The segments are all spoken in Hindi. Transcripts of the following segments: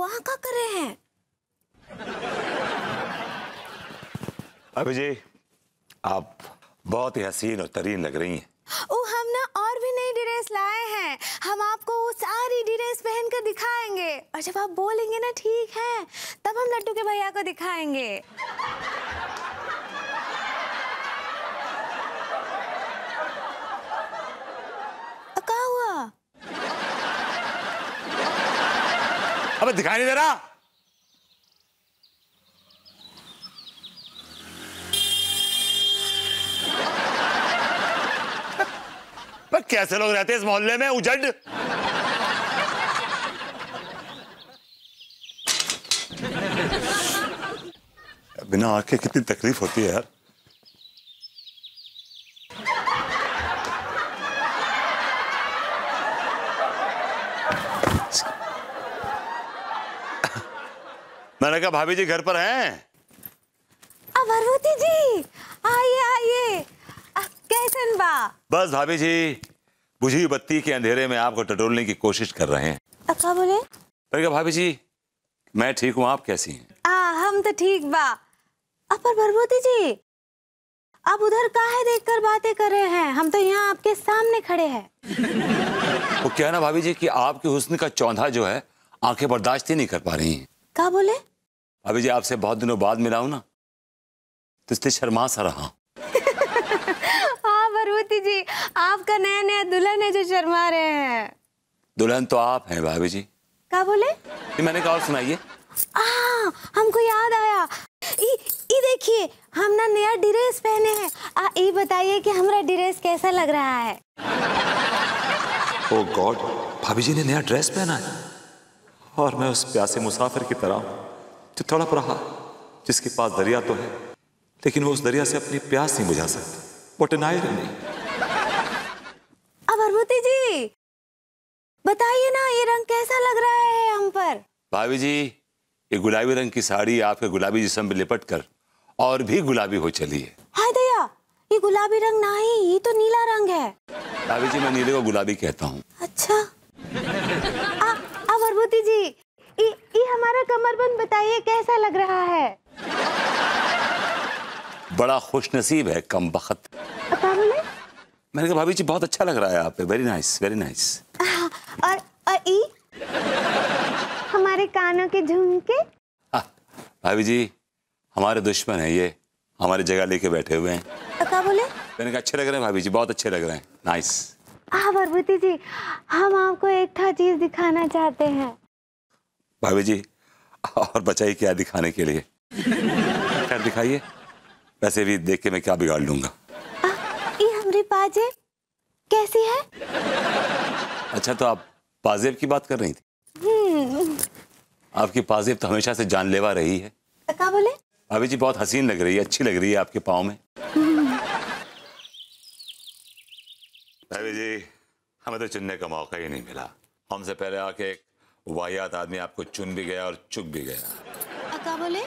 वहाँ क्या कर रहे हैं? अभी जी आप बहुत ही हसीन और तरीन लग रही हैं। ओ, हम ना और भी नई ड्रेस लाए हैं। हम आपको वो सारी ड्रेस पहन कर दिखाएंगे और जब आप बोलेंगे ना ठीक है, तब हम लड्डू के भैया को दिखाएंगे। क्या हुआ? अबे दिखाई नहीं दे रहा? कैसे लोग रहते हैं इस मोहल्ले में उजड़? बिना आंखें कितनी तकलीफ होती है यार। मैंने कहा भाभी जी घर पर हैं? भगवती जी आइए आइए। कैसन बा? बस भाभी जी बुझी हुई बत्ती के अंधेरे में आपको टटोलने की कोशिश कर रहे हैं। क्या बोले? मैंने कहा भाभी जी मैं ठीक हूँ, आप कैसी हैं? हम तो ठीक बा। पर भगवती जी आप उधर काहे देखकर बातें कर रहे हैं? हम तो यहाँ आपके सामने खड़े हैं। वो क्या है ना भाभी जी कि आपके हुस्न का चौंधा जो है आंखें बर्दाश्त ही नहीं कर पा रही हैं। क्या बोले? भाभी जी आपसे बहुत दिनों बाद मिला हूं ना, तो इसलिए शर्मा सा रहा हूं। हाँ भगवती जी आपका नया नया दुल्हन है जो शर्मा रहे हैं। दुल्हन तो आप हैं भाभी जी। क्या बोले? ये मैंने कहा और सुनाइए। हमको याद आया। ये देखिए हम ना नया ड्रेस पहने हैं। ये बताइए कि हमारा ड्रेस कैसा लग रहा है? ओह गॉड, भाभी जी ने नया ड्रेस पहना है और मैं उस प्यासे मुसाफिर की तरह जो तड़प रहा, जिसके पास दरिया तो है लेकिन वो उस दरिया से अपनी प्यास नहीं बुझा सकता। What an irony। भगवती जी बताइए ना ये रंग कैसा लग रहा है हम पर? भाभी जी ये गुलाबी रंग की साड़ी आपके गुलाबी जिस्म पे लिपट कर और भी गुलाबी हो चली है। हाय दया, ये गुलाबी रंग नहीं, ये तो नीला रंग है। भाभी जी मैं नीले को गुलाबी कहता हूँ। अच्छा भगवती जी ये हमारा कमरबंद बताइए कैसा लग रहा है? बड़ा खुशनसीब है कमबख्त। क्या बोले? मैंने कहा भाभी जी बहुत अच्छा लग रहा है आप पे। Very nice very nice. और हमारे कानों के झुमके? भाभी जी हमारे दुश्मन है ये, हमारी जगह लेके बैठे हुए हैं। क्या बोले? मैंने कहा अच्छे लग रहे हैं भाभी जी, बहुत अच्छे लग रहे हैं। नाइस। भगवती जी हम आपको एक था चीज दिखाना चाहते हैं। भाभी जी और बचाइए क्या दिखाने के लिए? खैर दिखाइए, वैसे भी देख के मैं क्या बिगाड़ लूंगा। ये हमारी पाजेब कैसी है? अच्छा तो आप पाजेब की बात कर रही थी? आपकी पाजेब तो हमेशा से जानलेवा रही है। क्या बोले? भाभी जी बहुत हसीन लग रही है, अच्छी लग रही है आपके पाँव में। भाभी जी हमें तो चुनने का मौका ही नहीं मिला। हमसे पहले आके एक वाहियात आदमी आपको चुन भी गया और चुक भी गया। क्या बोले?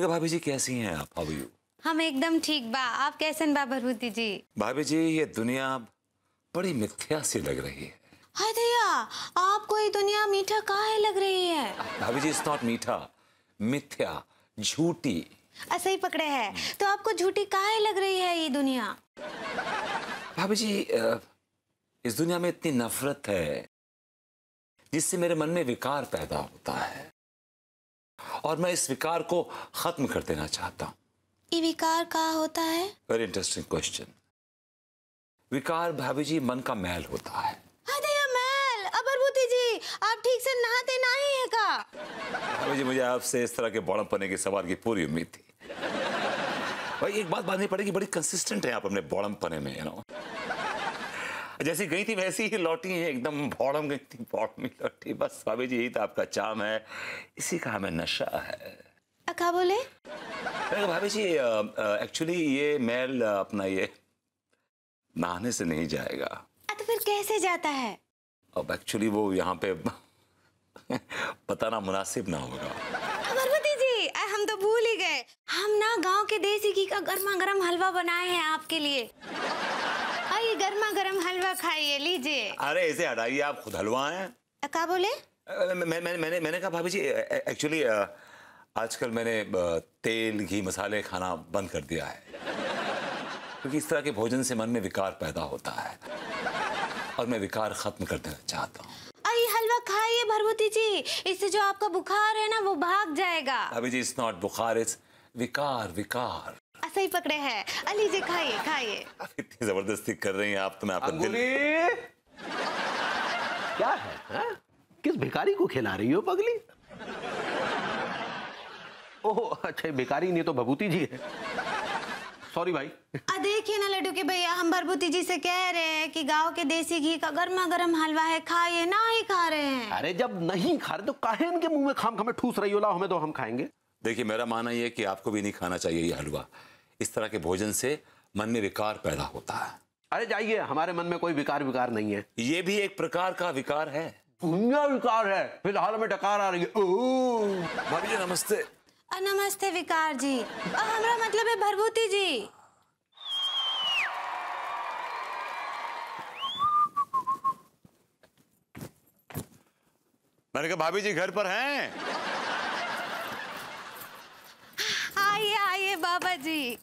भाभी जी कैसी हैं आप? How are you? हम एकदम ठीक बा। आप कैसन बा भगवती जी? भाभी जी ये दुनिया बड़ी मिथ्या सी लग रही है। हाय दया, आपको ये दुनिया मीठा काहे लग रही है? भाभी जी इट्स नॉट मीठा, मिथ्या, झूठी। ऐसा ही पकड़े है तो आपको झूठी काहे लग रही है ये दुनिया? भाभी जी इस दुनिया में इतनी नफरत है जिससे मेरे मन में विकार पैदा होता है और मैं इस विकार को खत्म कर देना चाहता हूँ। ये विकार क्या होता है? Very interesting question. विकार भाभी जी मन का मैल होता है। मैल? भगवती जी आप ठीक से नहाते नहीं है का? भाभी जी मुझे आपसे इस तरह के बौड़मपने के सवाल की पूरी उम्मीद थी। भाई एक बात माननी पड़ेगी, बड़ी कंसिस्टेंट है आप अपने बौड़मपने में, यू नो। जैसी गई थी वैसी ही लौटी है, एकदम भौड़म गई थी भौड़म ही लौटी। बस भाभी जी यही तो आपका चाम है, इसी का हमें नशा है। क्या बोले? भाभी जी एक्चुअली ये मैल अपना ये नहाने से नहीं जाएगा। तो फिर कैसे जाता है? अब एक्चुअली वो यहाँ पे बताना मुनासिब ना होगा। भगवती जी हम तो भूल ही गए, हम ना गांव के देसी घी का गर्मा गर्म हलवा बनाए हैं आपके लिए। आइए गर्मा गर्म हलवा खाइए, लीजिए। अरे इसे हटाइए, आप खुद हलवा हैं। क्या बोले? मैंने कहा भाभी जी एक्चुअली आजकल मैंने तेल घी मसाले खाना बंद कर दिया है, क्योंकि इस तरह के भोजन से मन में विकार पैदा होता है और मैं विकार खत्म कर देना चाहता हूँ। अरे हलवा खाइए भरभूति जी, इससे जो आपका बुखार है ना वो भाग जाएगा। भाभी जी इट्स नॉट बुखार, इट्स विकार। विकार सही पकड़े हैं। अली जी खाइए खाइए। इतनी जबरदस्ती कर रही हैं आप तो मैं आपका दिल। क्या है हा? किस भिखारी को खिला रही हो पगली? ओह अच्छा भिखारी नहीं तो भभूति जी है, सॉरी भाई। देखिए ना लड्डू के भैया, हम भरभूति जी से कह रहे हैं कि गांव के देसी घी का गर्मा गर्म हलवा है, खाइए ना, ही खा रहे हैं। अरे जब नहीं खा रहे तो काहे इनके मुंह में खाम खामे ठूस रही हो? लाओ हमें तो, हम खाएंगे। देखिए मेरा मानना यह है कि आपको भी नहीं खाना चाहिए ये हलवा। इस तरह के भोजन से मन में विकार पैदा होता है। अरे जाइए, हमारे मन में कोई विकार नहीं है। ये भी एक प्रकार का विकार है। पुण्य विकार है, फिलहाल में डकार आ रही है। भाभी जी नमस्ते। नमस्ते विकार जी, हमारा मतलब है भरभूति जी। मैंने कहा भाभी जी घर पर हैं? आइए आइए बाबा जी।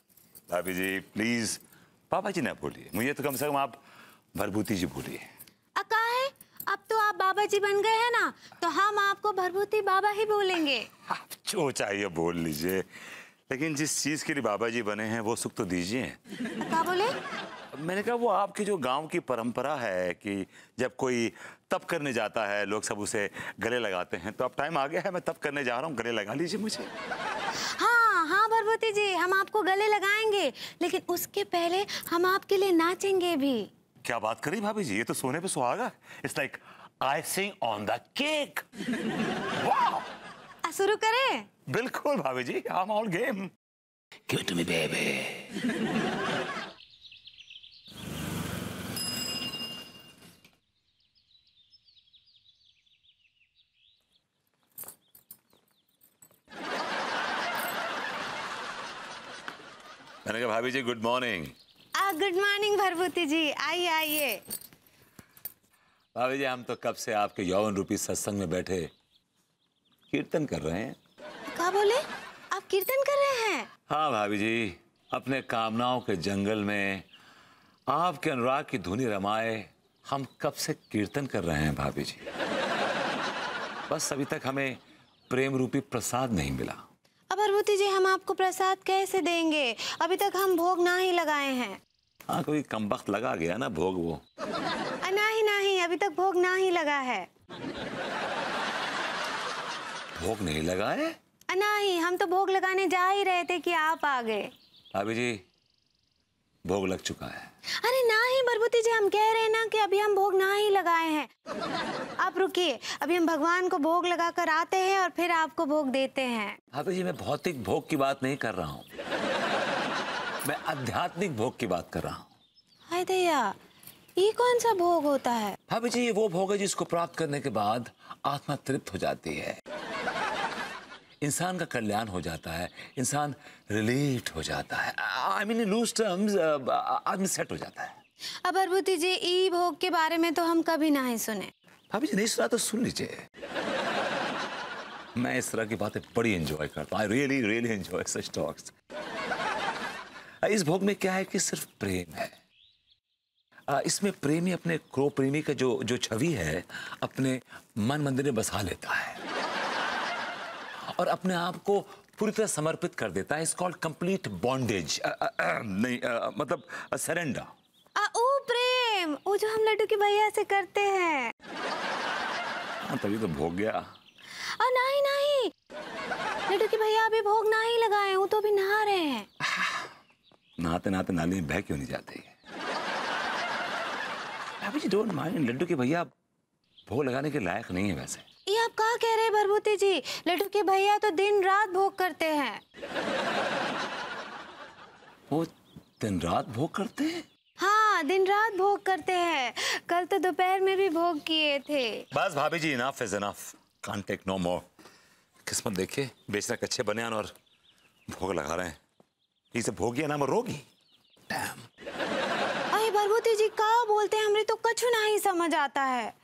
भाभी जी प्लीज पापा जी ना बोलिए, मुझे तो कम से कम आप भरभूति जी बोलिए। अका है, अब तो आप बाबा जी बन गए हैं ना, तो हम आपको भरभूति बाबा ही बोलेंगे। आप जो चाहिए बोल लीजिए, लेकिन जिस चीज के लिए बाबा जी बने हैं वो सुख तो दीजिए। क्या बोले? मैंने कहा वो आपकी जो गांव की परंपरा है कि जब कोई तप करने जाता है लोग सब उसे गले लगाते हैं, तो अब टाइम आ गया है, मैं तप करने जा रहा हूँ, गले लगा लीजिए मुझे। हाँ हाँ भरभूति जी, हम आपको गले लगाएंगे, लेकिन उसके पहले हम आपके लिए नाचेंगे भी। क्या बात करी भाभी जी, ये तो सोने पे सुहागा। It's like icing on the cake. वाह, शुरू करें? बिल्कुल भाभी जी, I am all game. Give it to me baby. मैंने कहा भाभी जी good morning. Good morning Bharbhuti ji, आइए आइए। भाभी जी हम तो कब से आपके यौवन रूपी सत्संग में बैठे कीर्तन कर रहे हैं। क्या बोले? आप कीर्तन कर रहे हैं? हाँ भाभी जी, अपने कामनाओं के जंगल में आपके अनुराग की धुनी रमाए हम कब से कीर्तन कर रहे हैं भाभी जी। बस अभी तक हमें प्रेम रूपी प्रसाद नहीं मिला। अब भरभूति जी हम आपको प्रसाद कैसे देंगे? अभी तक हम भोग ना ही लगाए हैं। हाँ कोई कमबख्त लगा गया ना भोग वो। नहीं, अभी तक भोग ना ही लगा है। भोग नहीं लगा है? नहीं, हम तो भोग लगाने जा ही रहे थे कि आप आ गए। भाभी जी भोग लग चुका है। अरे नहीं भरभूति जी, हम कह रहे हैं ना कि अभी हम भोग ना ही लगाए हैं। आप रुकिए, अभी हम भगवान को भोग लगा कर आते हैं और फिर आपको भोग देते हैं। भाभी जी मैं भौतिक भोग की बात नहीं कर रहा हूँ, मैं आध्यात्मिक भोग की बात कर रहा हूँ। हाय दया, ये कौन सा भोग होता है? भाभी जी ये वो भोग है जिसको प्राप्त करने के बाद आत्मा तृप्त हो जाती है, इंसान का कल्याण हो जाता है, इंसान रिलीव्ड हो जाता है। I mean in loose terms आदमी सेट हो जाता है। अब भरभूति जी ई भोग के बारे में तो हम कभी ना ही सुने। भाभी जी नहीं सुना तो सुन लीजिए। मैं इस तरह की बातें बड़ी एंजॉय करता हूँ। I really really enjoy such talks. इस भोग में क्या है कि सिर्फ प्रेम है। इसमें प्रेमी अपने क्रो प्रेमी का जो छवि है अपने मन मंदिर में बसा लेता है और अपने आप को पूरी तरह समर्पित कर देता है। It's called complete bondage. नहीं मतलब सरेंडर। ओ प्रेम, वो जो हम लड्डू के भैया से करते हैं। तभी तो भोग गया। नहीं, लड्डू के भैया अभी भोग ना ही लगाए, वो तो अभी नहा रहे हैं। नहाते नहाते नाली में बह क्यों नहीं जाते? भाभी जी डोंट माइंड, लड्डू के भैया भोग लगाने के लायक नहीं है वैसे। ये आप क्या कह रहे हैं भरभूति जी? लड्डू के भैया तो दिन रात भोग करते हैं। वो दिन रात भोग करते हैं? हाँ, दिन रात भोग करते हैं। कल तो दोपहर में भी भोग किए थे। बस भाभी जी enough is enough, can't take no more. किस्मत देखिए, बेचारा कच्चे बनियान और भोग लगा रहे हैं। इसे भोगी नाम रोगी। डैम। अरे भरभूति जी क्या बोलते हैं, हमरे तो कछु नहीं समझ आता है।